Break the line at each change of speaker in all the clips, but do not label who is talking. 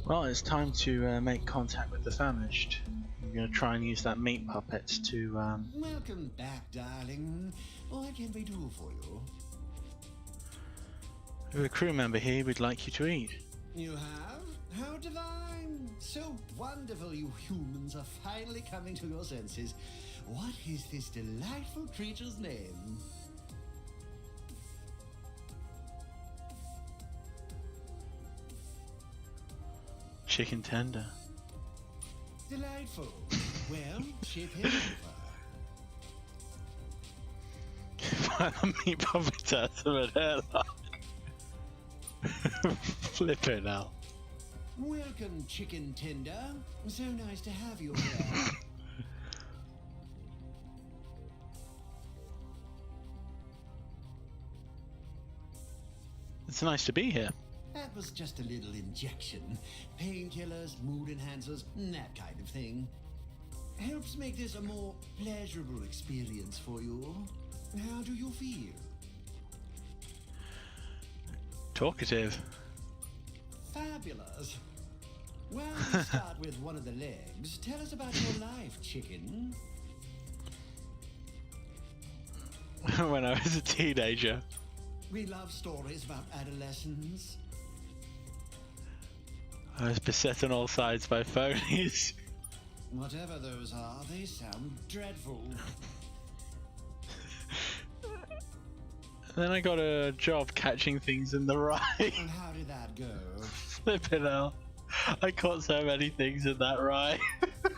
Well, it's time to make contact with the Phamysht. I'm going to try and use that meat puppet to
Welcome back, darling. What can we do for you?
We have a crew member here we'd like you to eat.
You have? How divine! So wonderful you humans are finally coming to your senses. What is this delightful creature's name?
Chicken tender.
Delightful. Well, ship him over.
Why the meat puppet out of an airlock? Flip it now.
Welcome, chicken tender. So nice to have you here.
It's nice to be here.
That was just a little injection. Painkillers, mood enhancers, that kind of thing. Helps make this a more pleasurable experience for you. How do you feel?
Talkative.
Fabulous. Well, we start with one of the legs. Tell us about your life, chicken.
When I was a teenager.
We love stories about adolescence.
I was beset on all sides by phonies.
Whatever those are, they sound dreadful.
And then I got a job catching things in the rye.
And how did that go?
Flipping hell. I caught so many things in that rye.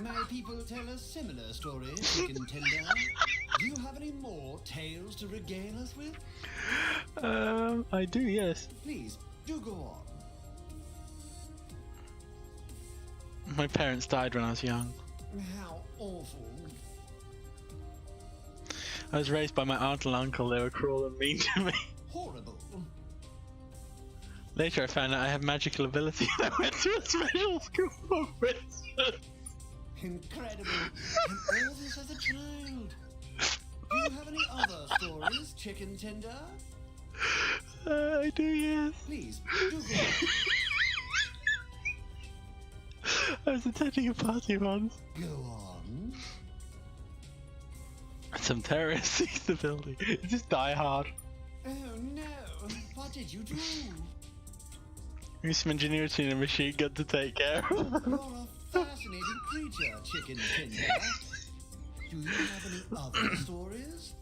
My people tell us similar stories, chicken tender. Do you have any more tales to regale us with?
I do, yes.
Please, do go on.
My parents died when I was young.
How awful.
I was raised by my aunt and uncle. They were cruel and mean to me.
Horrible.
Later I found out I have magical ability and I went to a special school for wizards.
Incredible. And all this as a child. Do you have any other stories, chicken tender?
I do, yes.
Please, do go on.
I was attending a party once.
Go on.
Some terrorists seized the building. It's just Die Hard.
Oh no. What did you do?
Use some ingenuity and a machine gun to take care of.
You're a fascinating creature, chicken tender. Do you have any other stories?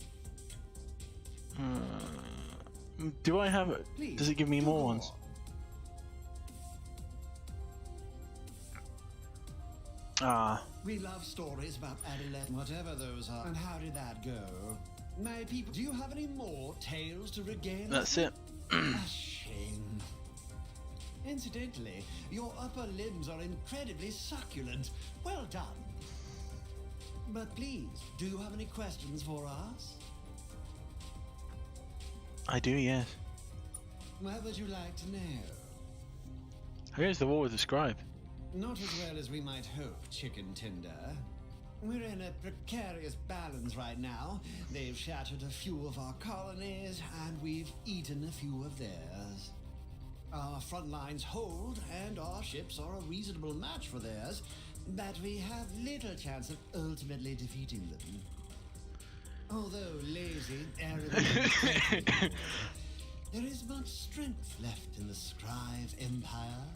Do I have it?
Please,
Does it give me more ones? Ah.
We love stories about adolescence, whatever those are. And how did that go? My people, do you have any more tales to regale?
That's it.
A shame. Incidentally, your upper limbs are incredibly succulent. Well done. But please, do you have any questions for us?
I do, yes.
What would you like to know?
How goes the war with the Scryve?
Not as well as we might hope, chicken tender. We're in a precarious balance right now. They've shattered a few of our colonies, and we've eaten a few of theirs. Our front lines hold, and our ships are a reasonable match for theirs, but we have little chance of ultimately defeating them. Although lazy, arrogant, and capable, there is much strength left in the Scryve Empire.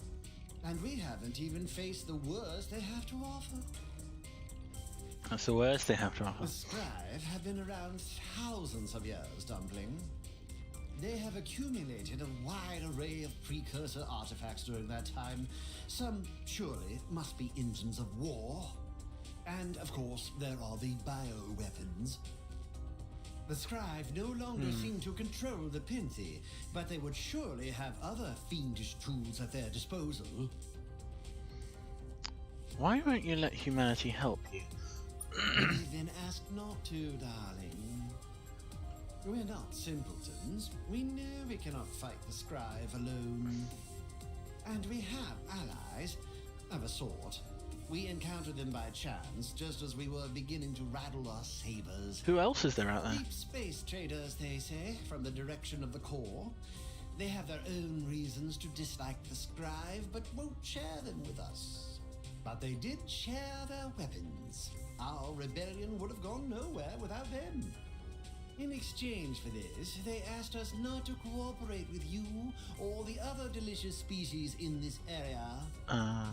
And we haven't even faced the worst they have to offer.
That's the worst they have to
The
offer.
Scryve have been around thousands of years, Dumpling. They have accumulated a wide array of precursor artifacts during that time. Some, surely, must be engines of war. And, of course, there are the bioweapons. The Scryve no longer seem to control the Pinthy, but they would surely have other fiendish tools at their disposal.
Why won't you let humanity help you?
We've been asked not to, darling. We're not simpletons. We know we cannot fight the Scryve alone. And we have allies, of a sort. We encountered them by chance, just as we were beginning to rattle our sabers.
Who else is there out there?
Deep space traders, they say, from the direction of the core. They have their own reasons to dislike the Scryve, but won't share them with us. But they did share their weapons. Our rebellion would have gone nowhere without them. In exchange for this, they asked us not to cooperate with you or the other delicious species in this area. I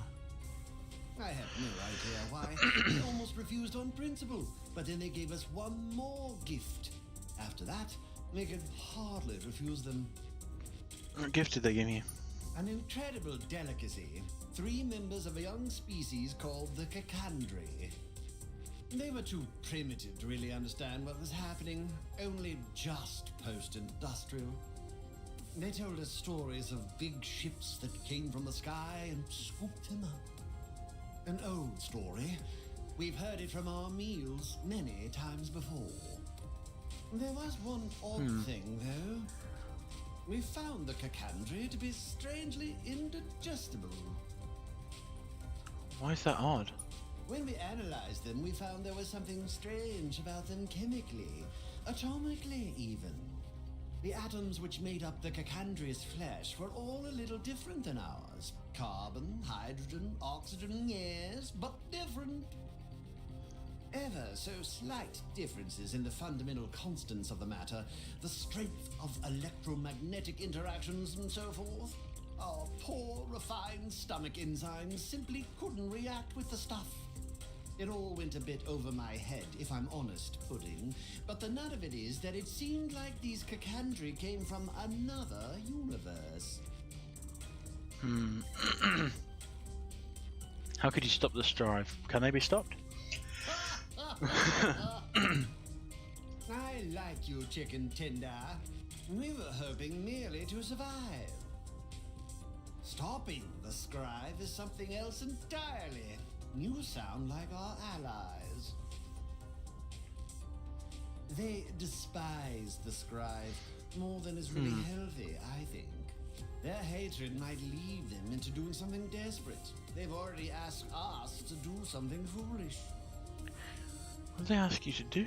have no idea why. They almost refused on principle, but then they gave us one more gift. After that, we could hardly refuse them.
What gift did they give you?
An incredible delicacy. 3 members of a young species called the Cacandri. They were too primitive to really understand what was happening, only just post-industrial. They told us stories of big ships that came from the sky and scooped them up. An old story. We've heard it from our meals many times before. There was one odd thing, though. We found the Cacandri to be strangely indigestible.
Why is that odd?
When we analyzed them, we found there was something strange about them chemically, atomically even. The atoms which made up the Cacandri's flesh were all a little different than ours. Carbon, hydrogen, oxygen, yes, but different. Ever so slight differences in the fundamental constants of the matter, the strength of electromagnetic interactions and so forth. Our poor, refined stomach enzymes simply couldn't react with the stuff. It all went a bit over my head, if I'm honest, Pudding, but the nut of it is that it seemed like these Cacandri came from another universe.
How could you stop the Scryve? Can they be stopped?
I like you, chicken tender. We were hoping merely to survive. Stopping the Scryve is something else entirely. You sound like our allies. They despise the Scryve more than is really healthy, I think. Their hatred might lead them into doing something desperate. They've already asked us to do something foolish.
What did they ask you to do?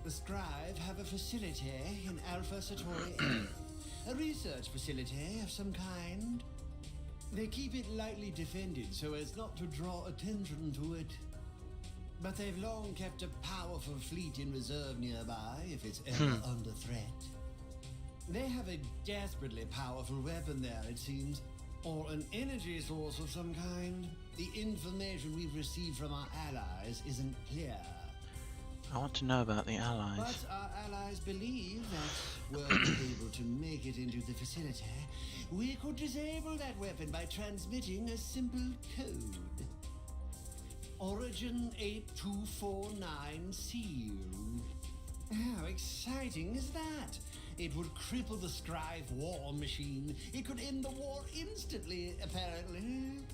The Scryve have a facility in Alpha Centauri A, a research facility of some kind. They keep it lightly defended so as not to draw attention to it. But they've long kept a powerful fleet in reserve nearby if it's ever under threat. They have a desperately powerful weapon there, it seems, or an energy source of some kind. The information we've received from our allies isn't clear.
I want to know about the allies.
But our allies believe that were we able to make it into the facility, we could disable that weapon by transmitting a simple code. Origin 8249 seal. How exciting is that? It would cripple the Scryve war machine. It could end the war instantly, apparently.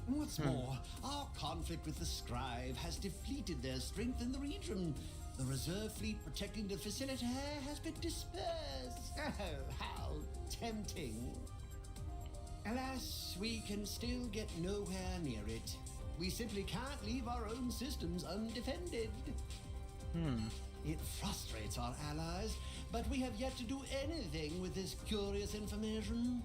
What's more, our conflict with the Scryve has depleted their strength in the region. The reserve fleet protecting the facility has been dispersed. Oh, how tempting. Alas, we can still get nowhere near it. We simply can't leave our own systems undefended. It frustrates our allies, but we have yet to do anything with this curious information.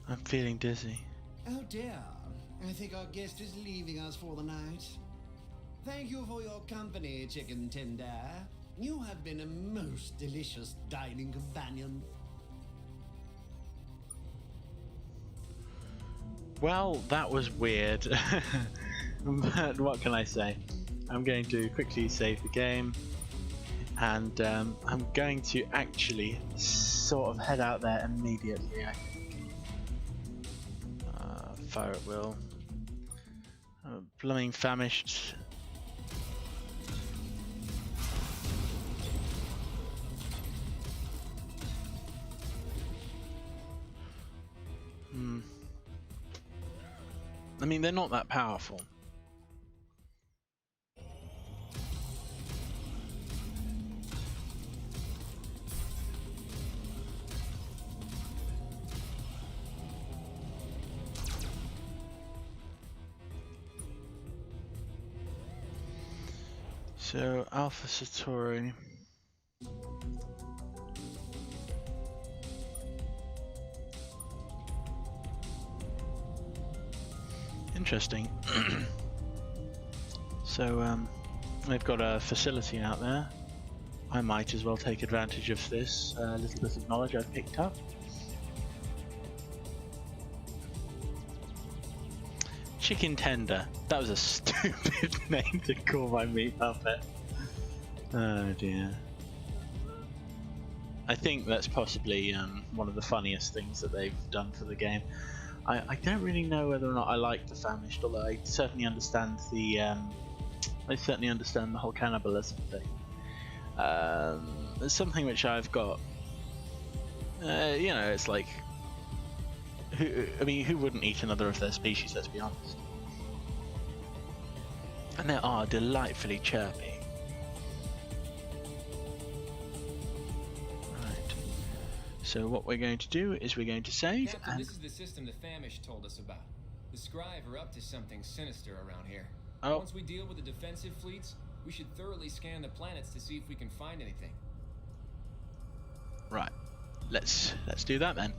I'm feeling dizzy.
Oh dear, I think our guest is leaving us for the night. Thank you for your company, chicken tender. You have been a most delicious dining companion.
Well, that was weird. But what can I say? I'm going to quickly save the game, and I'm going to actually sort of head out there immediately, I think. Fire at will. Blooming Phamysht. I mean, they're not that powerful. So Alpha Centauri. Interesting. So they've got a facility out there. I might as well take advantage of this little bit of knowledge I've picked up. Chicken tender. That was a stupid name to call my meat puppet. Oh dear. I think that's possibly one of the funniest things that they've done for the game. I don't really know whether or not I like the Phamysht, although I certainly understand the whole cannibalism thing. There's something which I've got. You know, it's like, who wouldn't eat another of their species? Let's be honest. And they are delightfully chirpy. Right. So what we're going to do is we're going to save.
Captain,
and
this is the system the Phamysht told us about. The Scryve are up to something sinister around here.
Oh.
Once we deal with the defensive fleets, we should thoroughly scan the planets to see if we can find anything.
Right. Let's do that then.